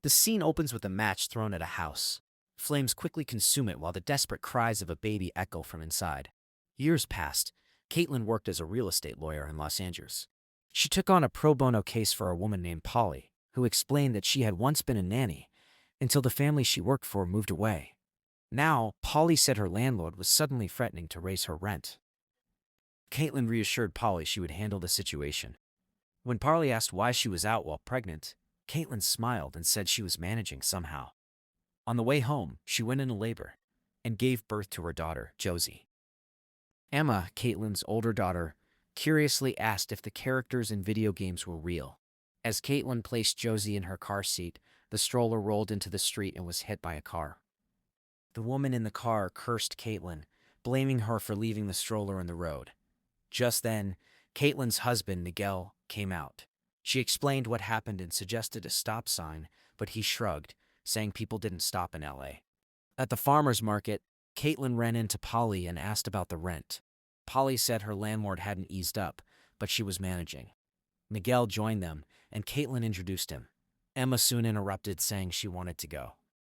The scene opens with a match thrown at a house. Flames quickly consume it while the desperate cries of a baby echo from inside. Years passed. Caitlin worked as a real estate lawyer in Los Angeles. She took on a pro bono case for a woman named Polly, who explained that she had once been a nanny until the family she worked for moved away. Now, Polly said her landlord was suddenly threatening to raise her rent. Caitlin reassured Polly she would handle the situation. When Polly asked why she was out while pregnant, Caitlin smiled and said she was managing somehow. On the way home, she went into labor and gave birth to her daughter, Josie. Emma, Caitlin's older daughter, curiously asked if the characters in video games were real. As Caitlin placed Josie in her car seat, the stroller rolled into the street and was hit by a car. The woman in the car cursed Caitlin, blaming her for leaving the stroller in the road. Just then, Caitlin's husband, Miguel, came out. She explained what happened and suggested a stop sign, but he shrugged, saying people didn't stop in LA. At the farmer's market, Caitlin ran into Polly and asked about the rent. Polly said her landlord hadn't eased up, but she was managing. Miguel joined them, and Caitlin introduced him. Emma soon interrupted, saying she wanted to go.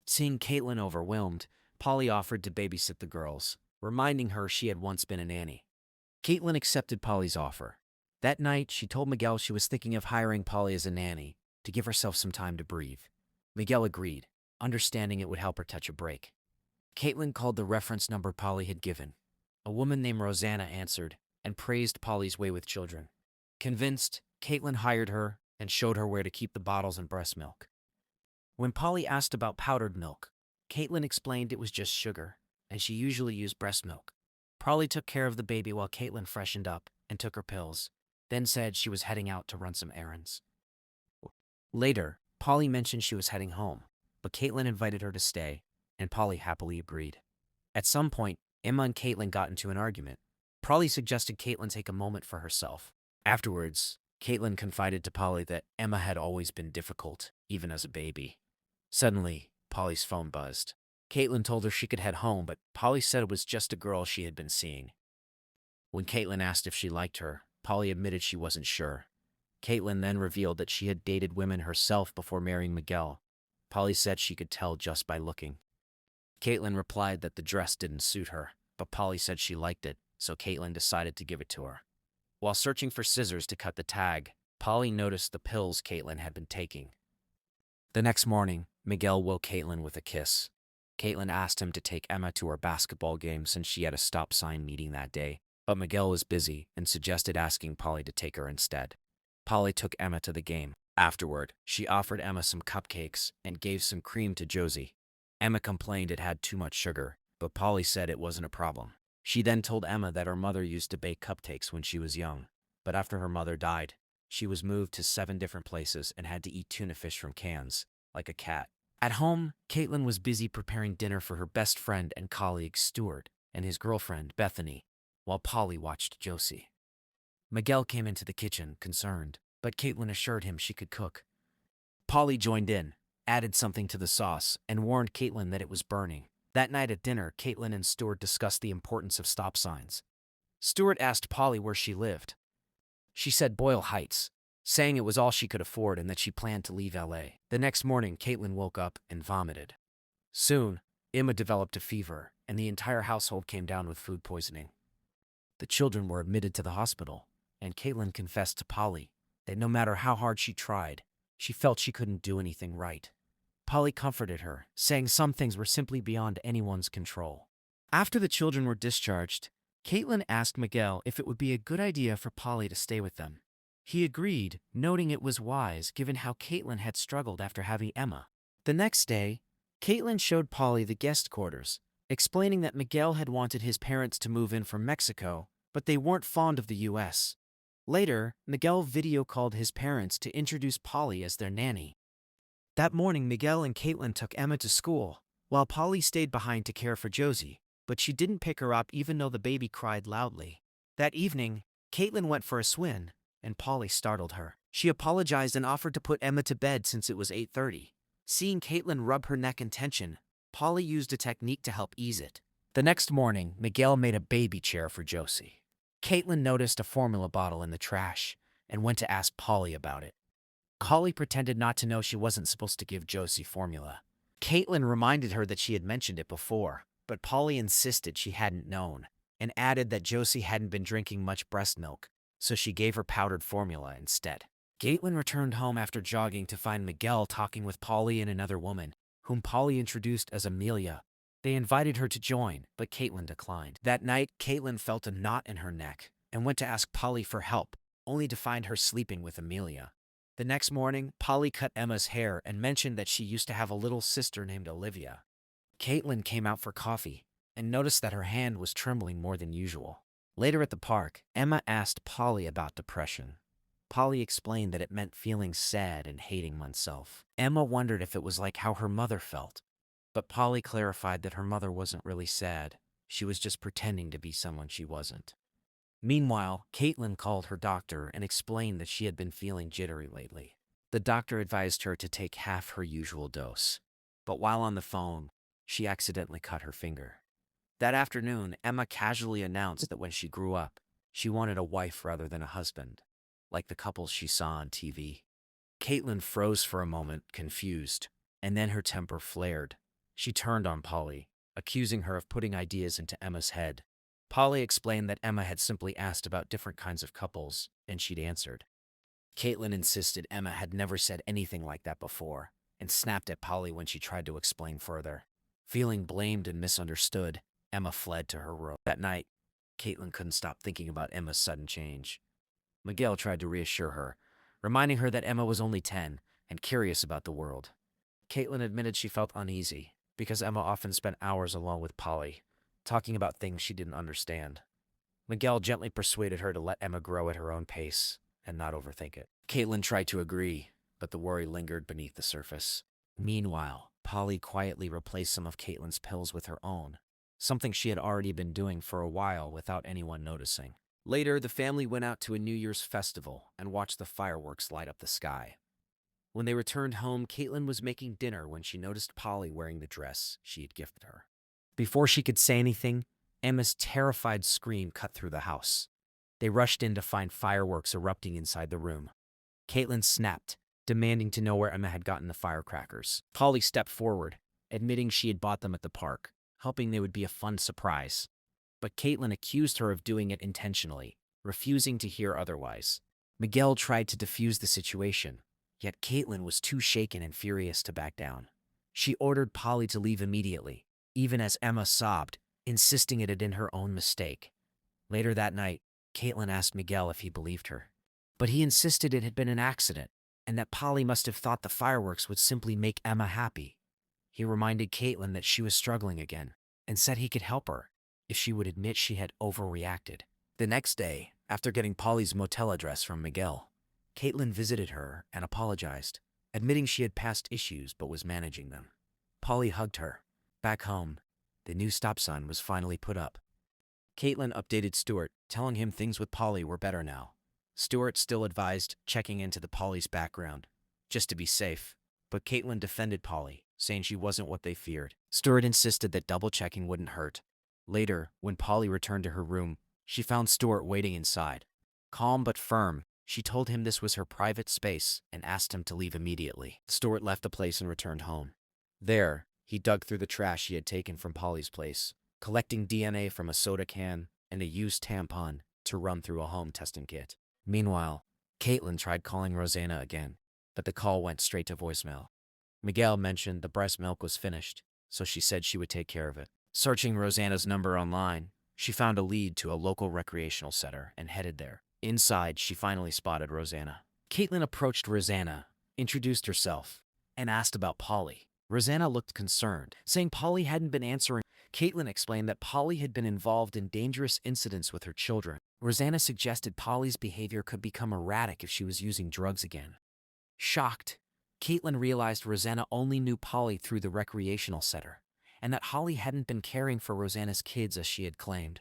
Seeing Caitlin overwhelmed, Polly offered to babysit the girls, reminding her she had once been a nanny. Caitlin accepted Polly's offer. That night, she told Miguel she was thinking of hiring Polly as a nanny to give herself some time to breathe. Miguel agreed, understanding it would help her catch a break. Caitlin called the reference number Polly had given. A woman named Rosanna answered and praised Polly's way with children. Convinced, Caitlin hired her and showed her where to keep the bottles and breast milk. When Polly asked about powdered milk, Caitlin explained it was just sugar, and she usually used breast milk. Polly took care of the baby while Caitlin freshened up and took her pills, then said she was heading out to run some errands. Later, Polly mentioned she was heading home, but Caitlin invited her to stay, and Polly happily agreed. At some point, Emma and Caitlin got into an argument. Polly suggested Caitlin take a moment for herself. Afterwards, Caitlin confided to Polly that Emma had always been difficult, even as a baby. Suddenly, Polly's phone buzzed. Caitlin told her she could head home, but Polly said it was just a girl she had been seeing. When Caitlin asked if she liked her, Polly admitted she wasn't sure. Caitlin then revealed that she had dated women herself before marrying Miguel. Polly said she could tell just by looking. Caitlin replied that the dress didn't suit her, but Polly said she liked it, so Caitlin decided to give it to her. While searching for scissors to cut the tag, Polly noticed the pills Caitlin had been taking. The next morning, Miguel woke Caitlin with a kiss. Caitlin asked him to take Emma to her basketball game since she had a stop sign meeting that day, but Miguel was busy and suggested asking Polly to take her instead. Polly took Emma to the game. Afterward, she offered Emma some cupcakes and gave some cream to Josie. Emma complained it had too much sugar, but Polly said it wasn't a problem. She then told Emma that her mother used to bake cupcakes when she was young, but after her mother died, she was moved to 7 different places and had to eat tuna fish from cans, like a cat. At home, Caitlin was busy preparing dinner for her best friend and colleague Stuart and his girlfriend Bethany, while Polly watched Josie. Miguel came into the kitchen, concerned, but Caitlin assured him she could cook. Polly joined in, added something to the sauce, and warned Caitlin that it was burning. That night at dinner, Caitlin and Stuart discussed the importance of stop signs. Stuart asked Polly where she lived. She said Boyle Heights, saying it was all she could afford and that she planned to leave LA. The next morning, Caitlin woke up and vomited. Soon, Emma developed a fever, and the entire household came down with food poisoning. The children were admitted to the hospital, and Caitlin confessed to Polly that no matter how hard she tried, she felt she couldn't do anything right. Polly comforted her, saying some things were simply beyond anyone's control. After the children were discharged, Caitlin asked Miguel if it would be a good idea for Polly to stay with them. He agreed, noting it was wise given how Caitlin had struggled after having Emma. The next day, Caitlin showed Polly the guest quarters, explaining that Miguel had wanted his parents to move in from Mexico, but they weren't fond of the U.S. Later, Miguel video called his parents to introduce Polly as their nanny. That morning, Miguel and Caitlin took Emma to school, while Polly stayed behind to care for Josie, but she didn't pick her up even though the baby cried loudly. That evening, Caitlin went for a swim, and Polly startled her. She apologized and offered to put Emma to bed since it was 8:30. Seeing Caitlin rub her neck in tension, Polly used a technique to help ease it. The next morning, Miguel made a baby chair for Josie. Caitlin noticed a formula bottle in the trash and went to ask Polly about it. Polly pretended not to know she wasn't supposed to give Josie formula. Caitlin reminded her that she had mentioned it before, but Polly insisted she hadn't known, and added that Josie hadn't been drinking much breast milk, so she gave her powdered formula instead. Caitlin returned home after jogging to find Miguel talking with Polly and another woman, whom Polly introduced as Amelia. They invited her to join, but Caitlin declined. That night, Caitlin felt a knot in her neck and went to ask Polly for help, only to find her sleeping with Amelia. The next morning, Polly cut Emma's hair and mentioned that she used to have a little sister named Olivia. Caitlin came out for coffee and noticed that her hand was trembling more than usual. Later at the park, Emma asked Polly about depression. Polly explained that it meant feeling sad and hating oneself. Emma wondered if it was like how her mother felt, but Polly clarified that her mother wasn't really sad. She was just pretending to be someone she wasn't. Meanwhile, Caitlin called her doctor and explained that she had been feeling jittery lately. The doctor advised her to take half her usual dose, but while on the phone, she accidentally cut her finger. That afternoon, Emma casually announced that when she grew up, she wanted a wife rather than a husband, like the couples she saw on TV. Caitlin froze for a moment, confused, and then her temper flared. She turned on Polly, accusing her of putting ideas into Emma's head. Polly explained that Emma had simply asked about different kinds of couples, and she'd answered. Caitlin insisted Emma had never said anything like that before, and snapped at Polly when she tried to explain further. Feeling blamed and misunderstood, Emma fled to her room. That night, Caitlin couldn't stop thinking about Emma's sudden change. Miguel tried to reassure her, reminding her that Emma was only 10 and curious about the world. Caitlin admitted she felt uneasy, because Emma often spent hours alone with Polly, talking about things she didn't understand. Miguel gently persuaded her to let Emma grow at her own pace and not overthink it. Caitlin tried to agree, but the worry lingered beneath the surface. Meanwhile, Polly quietly replaced some of Caitlin's pills with her own, something she had already been doing for a while without anyone noticing. Later, the family went out to a New Year's festival and watched the fireworks light up the sky. When they returned home, Caitlin was making dinner when she noticed Polly wearing the dress she had gifted her. Before she could say anything, Emma's terrified scream cut through the house. They rushed in to find fireworks erupting inside the room. Caitlin snapped, demanding to know where Emma had gotten the firecrackers. Polly stepped forward, admitting she had bought them at the park, hoping they would be a fun surprise. But Caitlin accused her of doing it intentionally, refusing to hear otherwise. Miguel tried to defuse the situation, yet Caitlin was too shaken and furious to back down. She ordered Polly to leave immediately, even as Emma sobbed, insisting it had been her own mistake. Later that night, Caitlin asked Miguel if he believed her, but he insisted it had been an accident and that Polly must have thought the fireworks would simply make Emma happy. He reminded Caitlin that she was struggling again and said he could help her if she would admit she had overreacted. The next day, after getting Polly's motel address from Miguel, Caitlin visited her and apologized, admitting she had past issues but was managing them. Polly hugged her. Back home, the new stop sign was finally put up. Caitlin updated Stuart, telling him things with Polly were better now. Stuart still advised checking into the Polly's background, just to be safe, but Caitlin defended Polly, saying she wasn't what they feared. Stuart insisted that double-checking wouldn't hurt. Later, when Polly returned to her room, she found Stuart waiting inside. Calm but firm, she told him this was her private space and asked him to leave immediately. Stuart left the place and returned home. There, he dug through the trash he had taken from Polly's place, collecting DNA from a soda can and a used tampon to run through a home testing kit. Meanwhile, Caitlin tried calling Rosanna again, but the call went straight to voicemail. Miguel mentioned the breast milk was finished, so she said she would take care of it. Searching Rosanna's number online, she found a lead to a local recreational center and headed there. Inside, she finally spotted Rosanna. Caitlin approached Rosanna, introduced herself, and asked about Polly. Rosanna looked concerned, saying Polly hadn't been answering. Caitlin explained that Polly had been involved in dangerous incidents with her children. Rosanna suggested Polly's behavior could become erratic if she was using drugs again. Shocked, Caitlin realized Rosanna only knew Polly through the recreational center, and that Holly hadn't been caring for Rosanna's kids as she had claimed.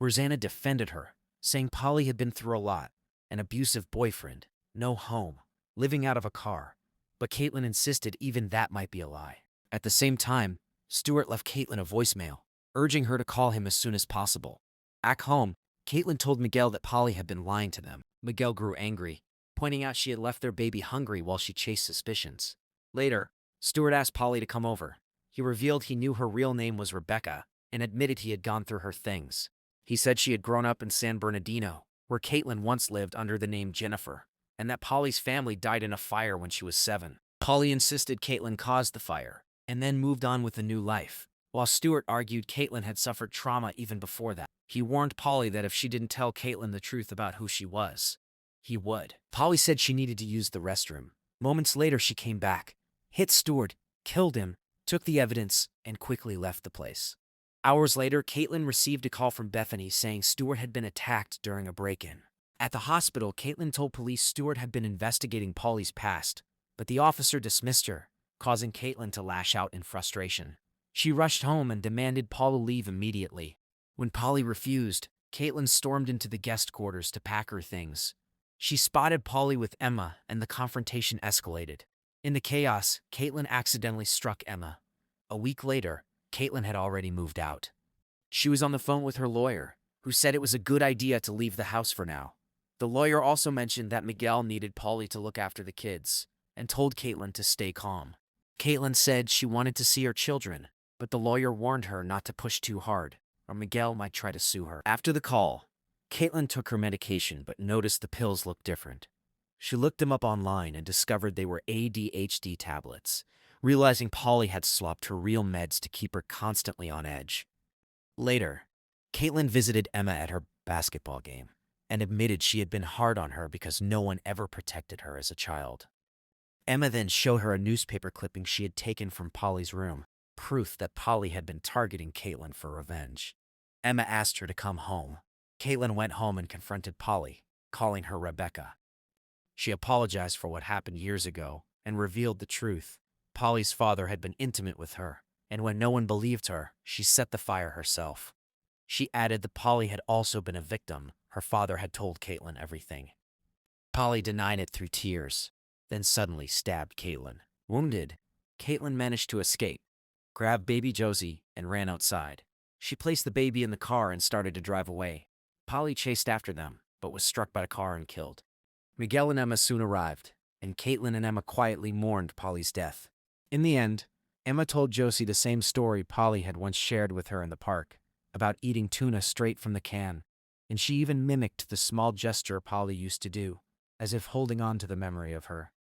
Rosanna defended her, saying Polly had been through a lot: an abusive boyfriend, no home, living out of a car. But Caitlin insisted even that might be a lie. At the same time, Stuart left Caitlin a voicemail, urging her to call him as soon as possible. At home, Caitlin told Miguel that Polly had been lying to them. Miguel grew angry, pointing out she had left their baby hungry while she chased suspicions. Later, Stuart asked Polly to come over. He revealed he knew her real name was Rebecca and admitted he had gone through her things. He said she had grown up in San Bernardino, where Caitlin once lived under the name Jennifer, and that Polly's family died in a fire when she was 7. Polly insisted Caitlin caused the fire, and then moved on with a new life, while Stuart argued Caitlin had suffered trauma even before that. He warned Polly that if she didn't tell Caitlin the truth about who she was, he would. Polly said she needed to use the restroom. Moments later, she came back, hit Stuart, killed him, took the evidence, and quickly left the place. Hours later, Caitlin received a call from Bethany saying Stuart had been attacked during a break-in. At the hospital, Caitlin told police Stuart had been investigating Polly's past, but the officer dismissed her, causing Caitlin to lash out in frustration. She rushed home and demanded Paula leave immediately. When Polly refused, Caitlin stormed into the guest quarters to pack her things. She spotted Polly with Emma, and the confrontation escalated. In the chaos, Caitlin accidentally struck Emma. A week later, Caitlin had already moved out. She was on the phone with her lawyer, who said it was a good idea to leave the house for now. The lawyer also mentioned that Miguel needed Polly to look after the kids, and told Caitlin to stay calm. Caitlin said she wanted to see her children, but the lawyer warned her not to push too hard, or Miguel might try to sue her. After the call, Caitlin took her medication but noticed the pills looked different. She looked them up online and discovered they were ADHD tablets, realizing Polly had swapped her real meds to keep her constantly on edge. Later, Caitlin visited Emma at her basketball game and admitted she had been hard on her because no one ever protected her as a child. Emma then showed her a newspaper clipping she had taken from Polly's room, proof that Polly had been targeting Caitlin for revenge. Emma asked her to come home. Caitlin went home and confronted Polly, calling her Rebecca. She apologized for what happened years ago and revealed the truth. Polly's father had been intimate with her, and when no one believed her, she set the fire herself. She added that Polly had also been a victim. Her father had told Caitlin everything. Polly denied it through tears, then suddenly stabbed Caitlin. Wounded, Caitlin managed to escape, grabbed baby Josie, and ran outside. She placed the baby in the car and started to drive away. Polly chased after them, but was struck by a car and killed. Miguel and Emma soon arrived, and Caitlin and Emma quietly mourned Polly's death. In the end, Emma told Josie the same story Polly had once shared with her in the park, about eating tuna straight from the can, and she even mimicked the small gesture Polly used to do, as if holding on to the memory of her